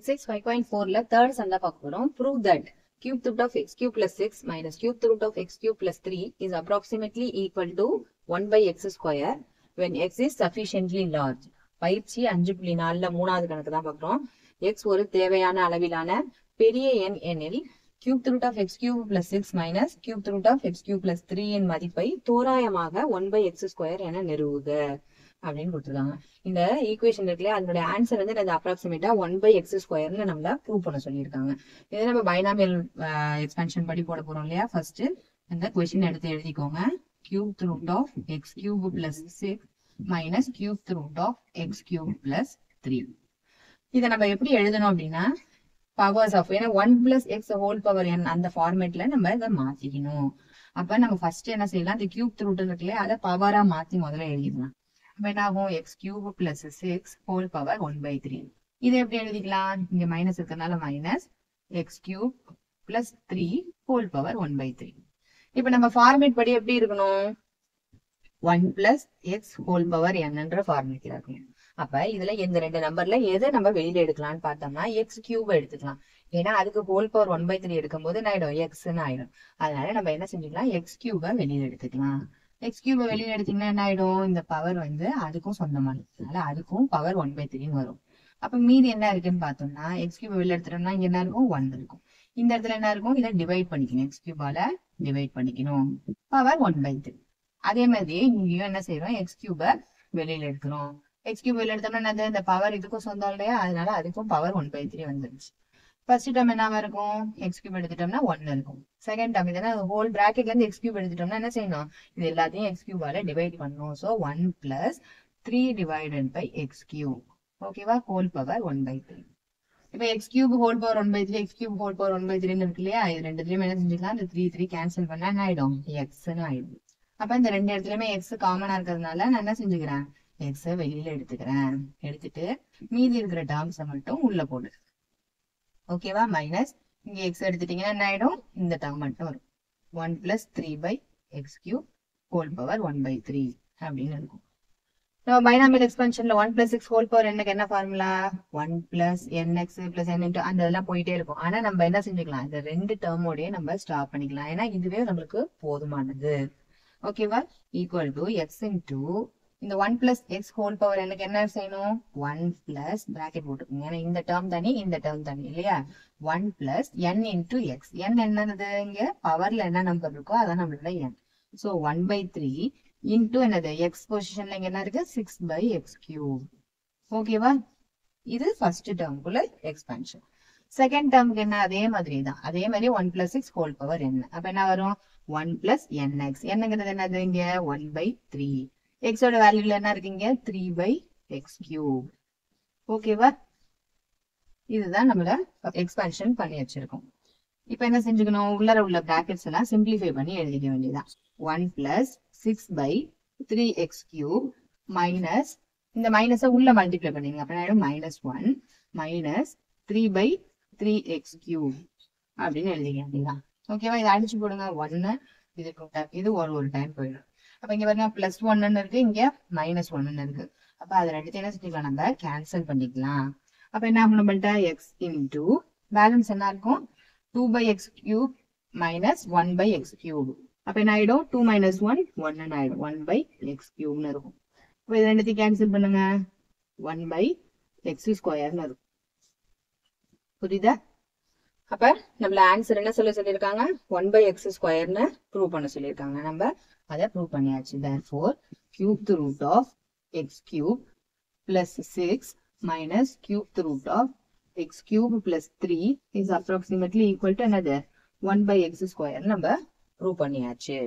Exercise 5.4 third sum பார்க்க போறோம். Prove that cube root of x cube plus 6 minus cube root of x cube plus 3 is approximately equal to 1 by x square when x is sufficiently large. பயிற்சி 5.4ல மூணாவது கணக்கு தான் பார்க்குறோம். x ஒரு தேவையான அளவிலான பெரிய எண் எனில் cube root of x cube plus 6 minus cube root of x cube plus 3 இன் மதிப்பை தோராயமாக 1 by x square என நிறுவுக அப்படின்னு கொடுத்துருக்காங்க. இந்த ஈக்குவேஷன் இருக்குல்ல, அதனுடைய ஆன்சர் வந்து அது அப்ராக்சிமேட்டா 1 by x ஸ்கொயர்னு நம்மள ப்ரூவ் பண்ண சொல்லியிருக்காங்க. இதை நம்ம பைனாமியல் எக்ஸ்பென்ஷன் படி போட போறோம் இல்லையா. ஃபர்ஸ்ட் இந்த கொஸ்டின் எடுத்து எழுதிக்கோங்க. Cube root of X cube plus 6 minus cube root of X cube plus 3. இதை நம்ம எப்படி எழுதணும் அப்படின்னா பவர்ஸ் ஆஃப், ஏன்னா 1 plus x whole power n அந்த ஃபார்மேட்ல நம்ம இதை மாத்திக்கணும். அப்ப நம்ம ஃபர்ஸ்ட் என்ன செய்யலாம், இந்த கியூப் ரூட் இருக்குல்லையா அதை பவரா மாத்தி முதல்ல எழுதிக்கலாம். என்ன ஆகும், X cube plus 6 whole power 1/3. இது எப்படி எழுதிக்கலாம், இங்க மைனஸ் இருக்கிறதுனால minus X cube plus 3 whole power 1/3. இப்ப நம்ம ஃபார்மேட் படி எப்படி இருக்கணும், 1 பிளஸ் எக்ஸ் ஹோல் பவர் என்னன்ற ஃபார்மேட்ல இருக்கணும். அப்ப இதுல இந்த ரெண்டு நம்பர்ல எதை நம்ம வெளியில எடுக்கலாம்னு பார்த்தோம்னா எக்ஸ் கியூப் எடுத்துக்கலாம். ஏன்னா அதுக்கு ஹோல் பவர் 1/3 எடுக்கும் போது என்ன ஆயிடும், எக்ஸ்ன்னு ஆயிடும். அதனால நம்ம என்ன செஞ்சுக்கலாம், எக்ஸ் கியூபை வெளியில எடுத்துக்கலாம். எக்ஸ் கியூபை வெளியில எடுத்தீங்கன்னா என்ன ஆயிடும், இந்த பவர் வந்து அதுக்கும் சொந்தமானது, அதனால அதுக்கும் பவர் 1/3 வரும். அப்ப மீதி என்ன இருக்குன்னு பார்த்தோம்னா எக்ஸ் கியூபை வெளியில எடுத்துட்டோம்னா இங்க என்ன இருக்கும், 1 இருக்கும். இந்த இடத்துல என்ன இருக்கும், இதை டிவைட் பண்ணிக்கணும், எக்ஸ் கியூபால டிவைட் பண்ணிக்கணும், பவர் 1/3. அதே மாதிரி இங்கேயும் என்ன செய்யறோம், எக்ஸ் கியூபை வெளியில எடுக்கிறோம். எக்ஸ் கியூப் வெளியில எடுத்தோம்னா என்னது, இந்த பவர் இதுக்கும் சொந்தம் இல்லையா, அதனால அதுக்கும் பவர் 1/3 வந்துருச்சு. ஃபர்ஸ்ட் டேர்ம் என்ன இருக்கும், எக்ஸ் கியூப் எடுத்துட்டோம்னா 1 இருக்கும். செகண்ட் டேர்ம் இதனா ஹோல் பிராக்கெட்ல இருந்து எக்ஸ் கியூப் எடுத்துட்டோம்னா என்ன செய்யணும், இது எல்லாத்தையும் எக்ஸ் கியூபால டிவைட் பண்ணணும். So 1 plus 3 divided by X cube, ஓகேவா, ஹோல் பவர் 1/3. இப்போ X cube whole power 1/3 X cube whole power 1/3 இருக்கு இல்லையா, இது ரெண்டுலயும் என்ன செஞ்சுக்கலாம், இந்த 3 கேன்சல் பண்ணா என்ன ஆயிடும், எக்ஸ்ன்னு ஆயிடும். அப்ப இந்த ரெண்டு இடத்துலயுமே எக்ஸ் காமனா இருக்கிறதுனால நான் என்ன செஞ்சுக்கிறேன், எக்ஸ வெளியில எடுத்துக்கிறேன். எடுத்துட்டு மீதி இருக்கிற டேர்ம்ஸை மட்டும் உள்ள போடு, ஓகேவா. மைனஸ் இங்க எக்ஸ் எடுத்துட்டீங்கன்னா என்ன ஆயிடும், இந்த டேர்ம் மட்டும் வரும், 1 plus 3 by X cube whole power 1/3 அப்படின்னு இருக்கும். நம்ம பைனாமியல் எக்ஸ்பென்ஷன்ல 1 பிளஸ் எக்ஸ் ஹோல் பவர் என்னக்கு என்ன formula, 1 plus nx plus n into அந்த இதெல்லாம் போயிட்டே இருக்கும். ஆனா நம்ம என்ன செஞ்சுக்கலாம், இந்த ரெண்டு டேர்மோடய நம்ம ஸ்டாப் பண்ணிக்கலாம், ஏன்னா இதுவே நம்மளுக்கு போதுமானது, ஓகேவா. ஈக்குவல் டு எக்ஸ் இன்டு இந்த 1 பிளஸ் எக்ஸ் ஹோல் பவர் எனக்கு என்ன செய்யணும், 1 பிளஸ் பிராக்கெட் போட்டுக்கோங்க, ஏன்னா இந்த டேர்ம் தனி இந்த டேர்ம் தனி இல்லையா. 1 plus n into X, n என்னது, இங்க பவர்ல என்ன நம்பர் இருக்கோ அதான் நம்மளோட n. ஸோ 1/3 இன்டு என்னது, எக்ஸ் பொசிஷன்ல இங்க என்ன இருக்கு, 6 பை எக்ஸ் கியூப், ஓகேவா. இது ஃபர்ஸ்ட் டேர்முக்குள்ள எக்ஸ்பென்ஷன். செகண்ட் டேர்முக்கு என்ன, அதே மாதிரி தான், அதே மாதிரி 1 plus x whole power n. அப்ப என்ன வரும், 1 பிளஸ் nx, என்னங்கிறது என்னது, இங்க 1/3. எக்ஸோட வேல்யூல என்ன இருக்குங்க, 3 பை எக்ஸ் கியூப், ஓகேவா. இதுதான் நம்மள எக்ஸ்பென்ஷன் பண்ணி வச்சிருக்கோம். இப்ப என்ன செஞ்சுக்கணும், உள்ளர உள்ள பிராக்கெட்ஸ் எல்லாம் சிம்பிளிஃபை பண்ணி எழுதிக்க வேண்டியதான். 1 plus 6 by 3 X cube minus இந்த மைனஸை உள்ள மல்டிப்ளை பண்ணிங்க, அப்ப -1 மைனஸ் 3 பை 3 எக்ஸ் கியூப் அப்படின்னு எழுதிக்க வேண்டியதான், ஓகேவா. இதை அடிச்சு போடுங்க, 1 இது ஒரு டைம் போயிடும். அப்ப இங்க பாருங்க பிளஸ் 1 இருக்கு, இங்க -1 இருக்கு. அப்ப அதை ரெண்டு என்ன செஞ்சுக்கலாம், நம்ம கேன்சல் பண்ணிக்கலாம். அப்ப என்ன ஆகும், நம்மள்ட்ட எக்ஸ் இன்டூ பேலன்ஸ் என்ன இருக்கும், 2 by X cube minus 1 by X cube. அப்ப என்ன ஆயிடும், 2 மைனஸ் 1 1 ஆயிடும், 1 பை எக்ஸ் கியூப்னு இருக்கும். அப்ப இது ரெண்டுத்தையும் கேன்சல் பண்ணுங்க, 1 பை எக்ஸ் ஸ்கொயர்னு இருக்கும், புரியுதா. அப்ப நம்மள ஆன்சர் என்ன சொல்லியிருக்காங்க, 1 by x ஸ்கொயர்னு ப்ரூவ் பண்ண சொல்லியிருக்காங்க. நம்ம அதை ப்ரூவ் பண்ணியாச்சு. therefore cube root of x cube plus 6 minus cube root of x cube plus 3 is approximately equal to another 1 by x square நம்ம ப்ரூவ் பண்ணியாச்சு.